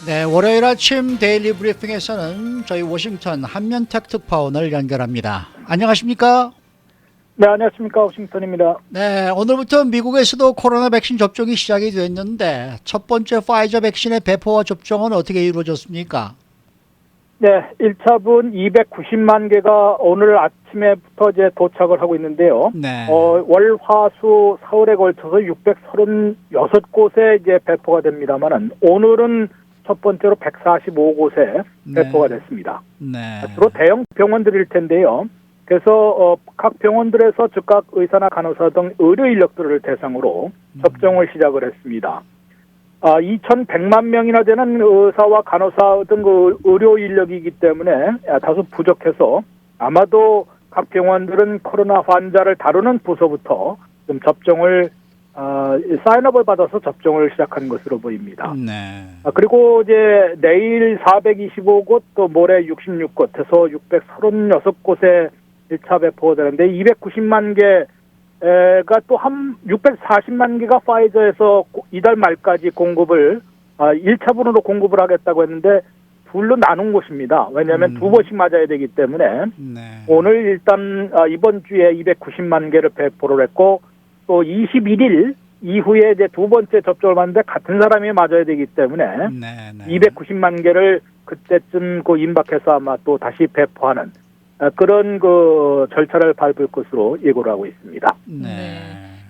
네, 월요일 아침 데일리 브리핑에서는 저희 워싱턴 한면택 특파원을 연결합니다. 안녕하십니까? 네, 안녕하십니까. 워싱턴입니다. 네, 오늘부터 미국에서도 코로나 백신 접종이 시작이 됐는데 첫 번째 파이저 백신의 배포와 접종은 어떻게 이루어졌습니까? 네, 1차분 290만 개가 오늘 아침에부터 이제 도착을 하고 있는데요. 네. 월, 화, 수, 사흘에 걸쳐서 636곳에 이제 배포가 됩니다만은 오늘은 첫 번째로 145곳에 배포가 됐습니다. 네. 주로 대형 병원들일 텐데요. 그래서 각 병원들에서 즉각 의사나 간호사 등 의료 인력들을 대상으로 접종을 시작을 했습니다. 2,100만 명이나 되는 의사와 간호사 등 의료 인력이기 때문에 다소 부족해서 아마도 각 병원들은 코로나 환자를 다루는 부서부터 좀 접종을 사인업을 받아서 접종을 시작한 것으로 보입니다. 네. 그리고 이제 내일 425곳 또 모레 66곳 해서 636곳에 1차 배포가 되는데 290만 개가 또 한 640만 개가 파이저에서 이달 말까지 공급을 1차분으로 공급을 하겠다고 했는데 둘로 나눈 곳입니다. 왜냐하면 두 번씩 맞아야 되기 때문에 네. 오늘 일단 이번 주에 290만 개를 배포를 했고 또 21일 이후에 이제 두 번째 접종을 받는데 같은 사람이 맞아야 되기 때문에 네. 290만 개를 그때쯤 임박해서 아마 또 다시 배포하는 그런 절차를 밟을 것으로 예고를 하고 있습니다. 네.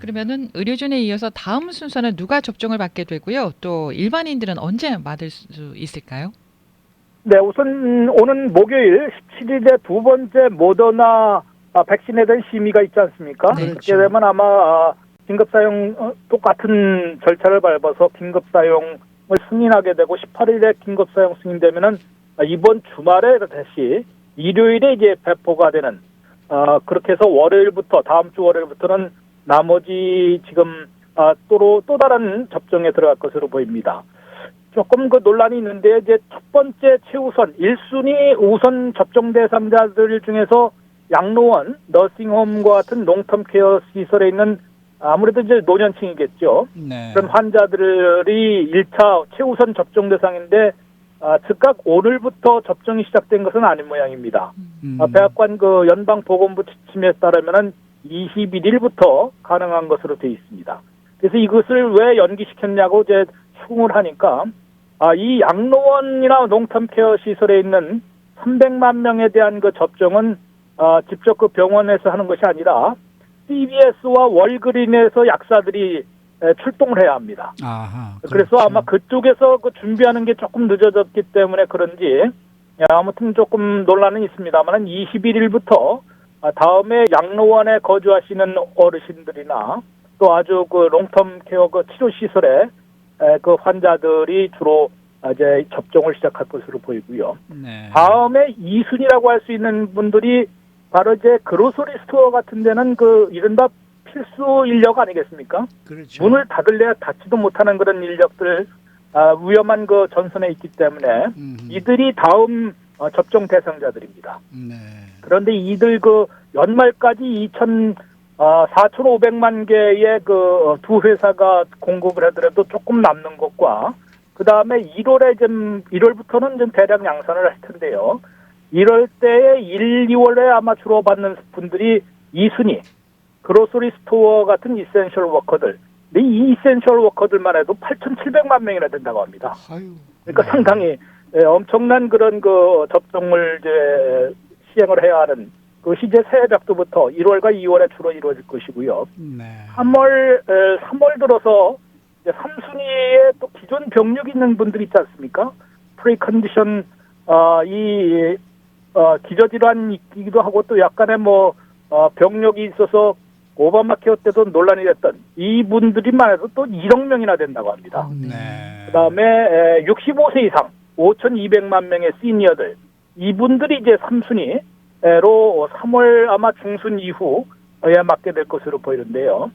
그러면은 의료진에 이어서 다음 순서는 누가 접종을 받게 되고요? 또 일반인들은 언제 맞을 수 있을까요? 네, 우선 오는 목요일 17일에 두 번째 모더나 백신에 대한 심의가 있지 않습니까? 네, 그렇게 되면 아마 긴급 사용 똑같은 절차를 밟아서 긴급 사용을 승인하게 되고 18일에 긴급 사용 승인되면은 이번 주말에 다시 일요일에 이제 배포가 되는 그렇게 해서 월요일부터 다음 주 월요일부터는 나머지 지금 또 다른 접종에 들어갈 것으로 보입니다. 조금 논란이 있는데 이제 첫 번째 최우선 1순위 우선 접종 대상자들 중에서 양로원, 너싱홈과 같은 롱텀 케어 시설에 있는 아무래도 이제 노년층이겠죠. 네. 그런 환자들이 1차 최우선 접종 대상인데 즉각 오늘부터 접종이 시작된 것은 아닌 모양입니다. 백악관 연방보건부 지침에 따르면은 21일부터 가능한 것으로 되어 있습니다. 그래서 이것을 왜 연기시켰냐고 이제 추궁을 하니까 이 양로원이나 농텀케어 시설에 있는 300만 명에 대한 접종은 직접 병원에서 하는 것이 아니라 CVS와 월그린에서 약사들이 출동을 해야 합니다. 아하, 그래서 그렇죠. 아마 그쪽에서 준비하는 게 조금 늦어졌기 때문에 그런지 아무튼 조금 논란은 있습니다만 21일부터 다음에 양로원에 거주하시는 어르신들이나 또 아주 롱텀 케어 치료 시설에 환자들이 주로 이제 접종을 시작할 것으로 보이고요. 네. 다음에 2순위라고 할 수 있는 분들이 바로 이제 그로서리 스토어 같은 데는 이른바 필수 인력 아니겠습니까? 그렇죠. 문을 닫을래야 닫지도 못하는 그런 인력들 위험한 전선에 있기 때문에 이들이 다음 접종 대상자들입니다. 네. 그런데 이들 연말까지 4,500만 개의 두 회사가 공급을 하더라도 조금 남는 것과 그 다음에 1월부터는 좀 대량 양산을 할 텐데요. 1월 때에 1, 2월에 아마 주로 받는 분들이 2순위 그로서리 스토어 같은 이센셜 워커들. 근데 이 이센셜 워커들만 해도 8,700만 명이나 된다고 합니다. 아유. 그러니까 상당히 엄청난 그런 접종을 이제 시행을 해야 하는 그것이 이제 새해 벽두부터 1월과 2월에 주로 이루어질 것이고요. 네. 3월 들어서 이제 3순위에 또 기존 병력 있는 분들 있지 않습니까? 프리컨디션 기저질환이기도 하고 또 약간의 병력이 있어서 오바마 케어 때도 논란이 됐던 이분들이만 해도 또 1억 명이나 된다고 합니다. 네. 그다음에 65세 이상 5,200만 명의 시니어들 이분들이 이제 3순위로 3월 아마 중순 이후에 맞게 될 것으로 보이는데요.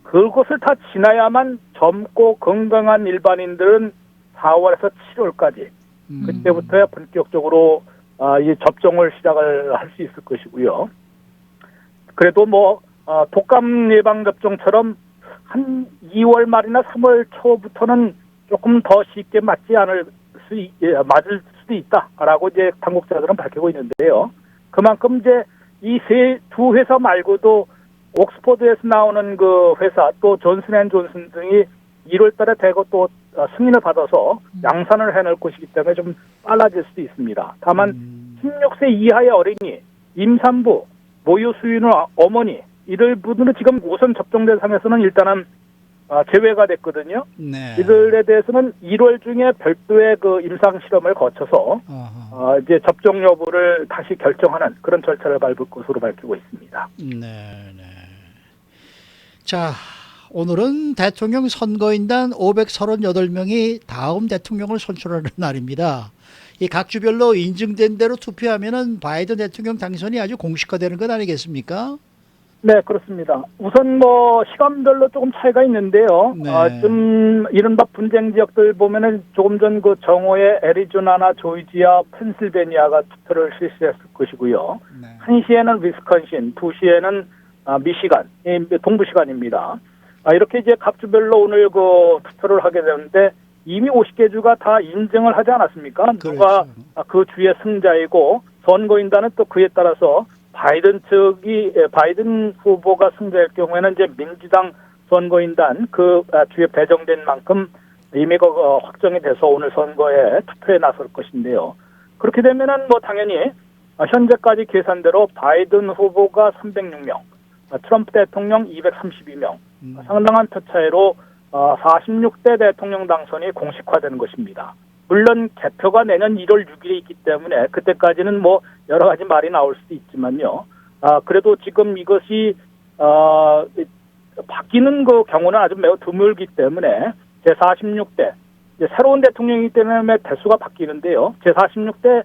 그것을 다 지나야만 젊고 건강한 일반인들은 4월에서 7월까지 그때부터야 본격적으로 이 접종을 시작을 할 수 있을 것이고요. 그래도 독감 예방 접종처럼 한 2월 말이나 3월 초부터는 조금 더 쉽게 맞지 않을 맞을 수도 있다라고 이제 당국자들은 밝히고 있는데요. 그만큼 이제 이 두 회사 말고도 옥스퍼드에서 나오는 그 회사 또 존슨앤존슨 등이 1월 달에 대거 또 승인을 받아서 양산을 해낼 것이기 때문에 좀 빨라질 수도 있습니다. 다만 16세 이하의 어린이, 임산부, 모유 수유는 어머니 이들 분들은 지금 우선 접종 대상에서는 일단은 제외가 됐거든요. 네. 이들에 대해서는 1월 중에 별도의 그 임상 실험을 거쳐서 이제 접종 여부를 다시 결정하는 그런 절차를 밟을 것으로 밝히고 있습니다. 네, 네. 자, 오늘은 대통령 선거인단 538명이 다음 대통령을 선출하는 날입니다. 이 각 주별로 인증된 대로 투표하면은 바이든 대통령 당선이 아주 공식화되는 것 아니겠습니까? 네, 그렇습니다. 우선 뭐 시간별로 조금 차이가 있는데요. 네. 좀 이른바 분쟁 지역들 보면은 조금 전 그 정오에 애리조나나 조지아, 펜실베니아가 투표를 실시했을 것이고요. 네. 1시에는 위스콘신, 2시에는 미시간, 동부 시간입니다. 이렇게 이제 각 주별로 오늘 그 투표를 하게 되는데 이미 50개 주가 다 인증을 하지 않았습니까? 누가 그렇죠. 그 주의 승자이고 선거인단은 또 그에 따라서 바이든 후보가 승자일 경우에는 이제 민주당 선거인단 그 주에 배정된 만큼 이미 확정이 돼서 오늘 선거에 투표에 나설 것인데요. 그렇게 되면은 뭐 당연히 현재까지 계산대로 바이든 후보가 306명, 트럼프 대통령 232명, 상당한 표 차이로 46대 대통령 당선이 공식화되는 것입니다. 물론 개표가 내년 1월 6일에 있기 때문에 그때까지는 뭐 여러 가지 말이 나올 수도 있지만요. 그래도 지금 이것이 바뀌는 그 경우는 아주 매우 드물기 때문에 제46대 새로운 대통령이기 때문에 대수가 바뀌는데요. 제46대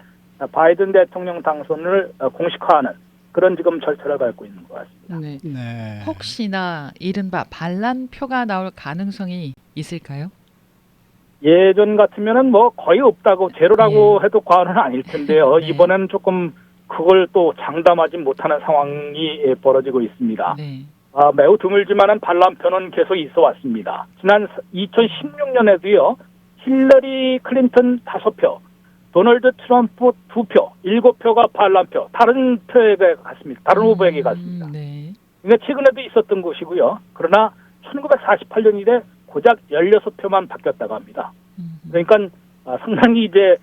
바이든 대통령 당선을 공식화하는 그런 지금 절차를 밟고 있는 것 같습니다. 네. 네. 혹시나 이른바 반란표가 나올 가능성이 있을까요? 예전 같으면은 뭐 거의 없다고 제로라고 해도 과언은 아닐 텐데요. 네. 이번에는 조금 그걸 또 장담하지 못하는 상황이 벌어지고 있습니다. 네. 매우 드물지만은 반란표는 계속 있어 왔습니다. 지난 2016년에도요. 힐러리 클린턴 5표, 도널드 트럼프 2표, 7표가 반란표, 다른 표에게 갔습니다. 다른 후보에게 갔습니다. 네. 그러니까 최근에도 있었던 것이고요. 그러나 1948년 이래 고작 16표만 바뀌었다고 합니다. 그러니까 상당히 이제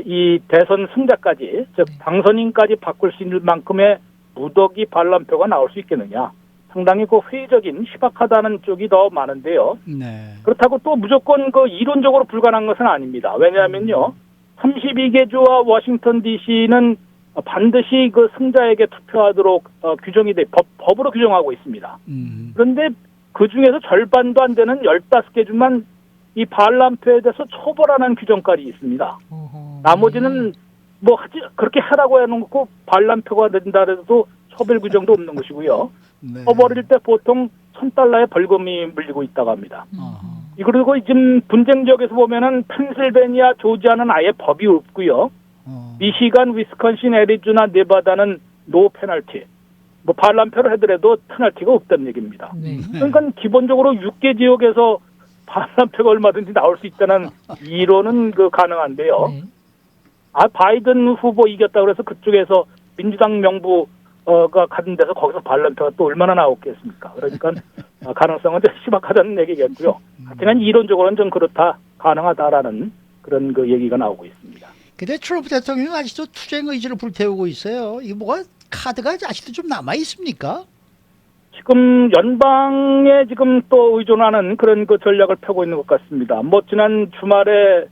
이 대선 승자까지, 즉 당선인까지 바꿀 수 있는 만큼의 무더기 반란표가 나올 수 있겠느냐. 상당히 그 회의적인 희박하다는 쪽이 더 많은데요. 네. 그렇다고 또 무조건 그 이론적으로 불가능한 것은 아닙니다. 왜냐하면요. 32개 주와 워싱턴 DC는 반드시 그 승자에게 투표하도록 규정이 법으로 규정하고 있습니다. 그런데 그 중에서 절반도 안 되는 15개 주만 이 반란표에 대해서 처벌하는 규정까지 있습니다. 나머지는 뭐 그렇게 하라고 해놓고 반란표가 된다 해도 처벌 규정도 없는 것이고요. 네. 처벌일 때 보통 $1,000의 벌금이 물리고 있다고 합니다. 그리고 지금 분쟁 지역에서 보면은 펜실베니아, 조지아는 아예 법이 없고요. 미시간, 위스콘신, 애리조나, 네바다는 노 페널티. 뭐 반란표를 하더라도 페널티가 없다는 얘기입니다. 네. 그러니까 기본적으로 6개 지역에서 반란표가 얼마든지 나올 수 있다는 이론은 가능한데요. 네. 바이든 후보 이겼다고 해서 그쪽에서 민주당 명부가 가는 데서 거기서 반란표가 또 얼마나 나오겠습니까? 그러니까 가능성은 좀 희박하다는 얘기겠고요. 하여튼 이론적으로는 좀 그렇다, 가능하다라는 그런 얘기가 나오고 있습니다. 근데 트럼프 대통령은 아직도 투쟁 의지를 불태우고 있어요. 이거 뭐가 카드가 아직도 좀 남아 있습니까? 지금 연방에 지금 또 의존하는 그런 전략을 펴고 있는 것 같습니다. 뭐 지난 주말에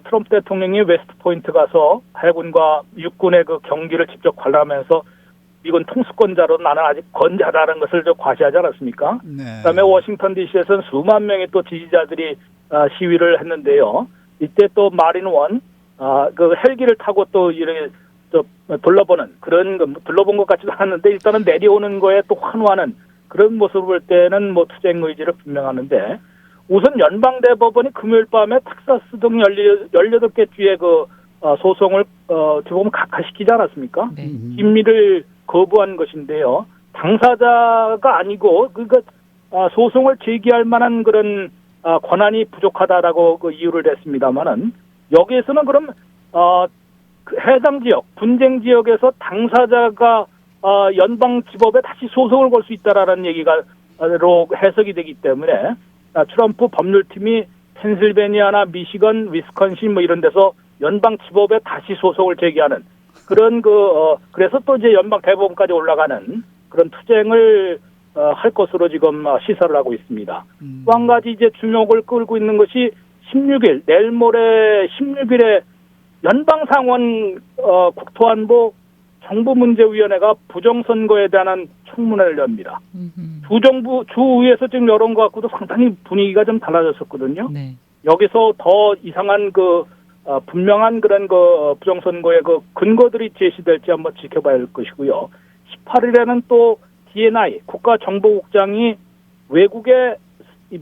트럼프 대통령이 웨스트 포인트 가서 해군과 육군의 그 경기를 직접 관람하면서 미군 통수권자로 나는 아직 건재하다는 것을 과시하지 않았습니까? 네. 그다음에 워싱턴 DC에서는 수만 명의 또 지지자들이 시위를 했는데요. 이때 또 마린원 그 헬기를 타고 또 이렇게 둘러보는 그런 둘러본 것 같지도 않았는데 일단은 내려오는 거에 또 환호하는 그런 모습을 볼 때는 뭐 투쟁 의지를 분명하는데 우선 연방대법원이 금요일 밤에 텍사스 등 18개 주의 소송을 어떻게 보면 각하시키지 않았습니까? 네. 심리를 거부한 것인데요. 당사자가 아니고 소송을 제기할 만한 그런 권한이 부족하다라고 이유를 냈습니다만은 여기에서는 그럼 그 해당 지역, 분쟁 지역에서 당사자가 연방지법에 다시 소송을 걸 수 있다라는 얘기가로 해석이 되기 때문에 트럼프 법률팀이 펜실베니아나 미시건, 위스콘신 뭐 이런 데서 연방지법에 다시 소송을 제기하는 그런 그래서 또 이제 연방 대법원까지 올라가는 그런 투쟁을 할 것으로 지금 시사를 하고 있습니다. 또 한 가지 이제 주목을 끌고 있는 것이 16일, 내일 모레 16일에 연방상원 국토안보 정부문제위원회가 부정선거에 대한 청문회를 엽니다. 주의에서 지금 여론 것 갖고도 상당히 분위기가 좀 달라졌었거든요. 네. 여기서 더 이상한 분명한 그런 부정선거의 근거들이 제시될지 한번 지켜봐야 할 것이고요. 18일에는 또 DNI 국가정보국장이 외국의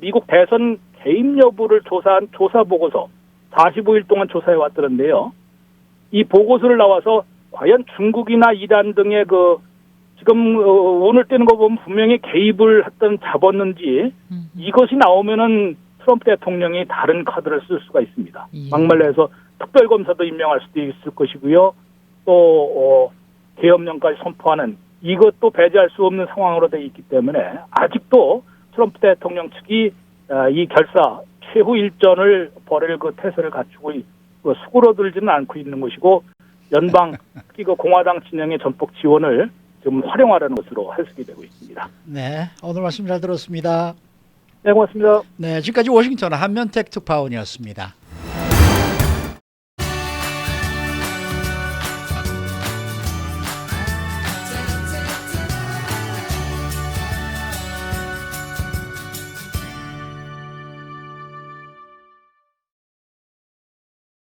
미국 대선 개입 여부를 조사한 조사 보고서 45일 동안 조사해 왔더런데요. 이 보고서를 나와서 과연 중국이나 이란 등의 지금 오늘 뜨는 거 보면 분명히 개입을 했던 잡았는지 이것이 나오면은 트럼프 대통령이 다른 카드를 쓸 수가 있습니다. 예. 막말로 해서 특별검사도 임명할 수도 있을 것이고요. 또 계엄령까지 선포하는 이것도 배제할 수 없는 상황으로 되어 있기 때문에 아직도 트럼프 대통령 측이 이 결사 최후 일전을 벌일 태세를 갖추고 수그러들지는 않고 있는 것이고 연방 특히 공화당 진영의 전폭 지원을 좀 활용하려는 것으로 해석이 되고 있습니다. 네, 오늘 말씀 잘 들었습니다. 네, 고맙습니다. 네, 지금까지 워싱턴 한면택 특파원이었습니다.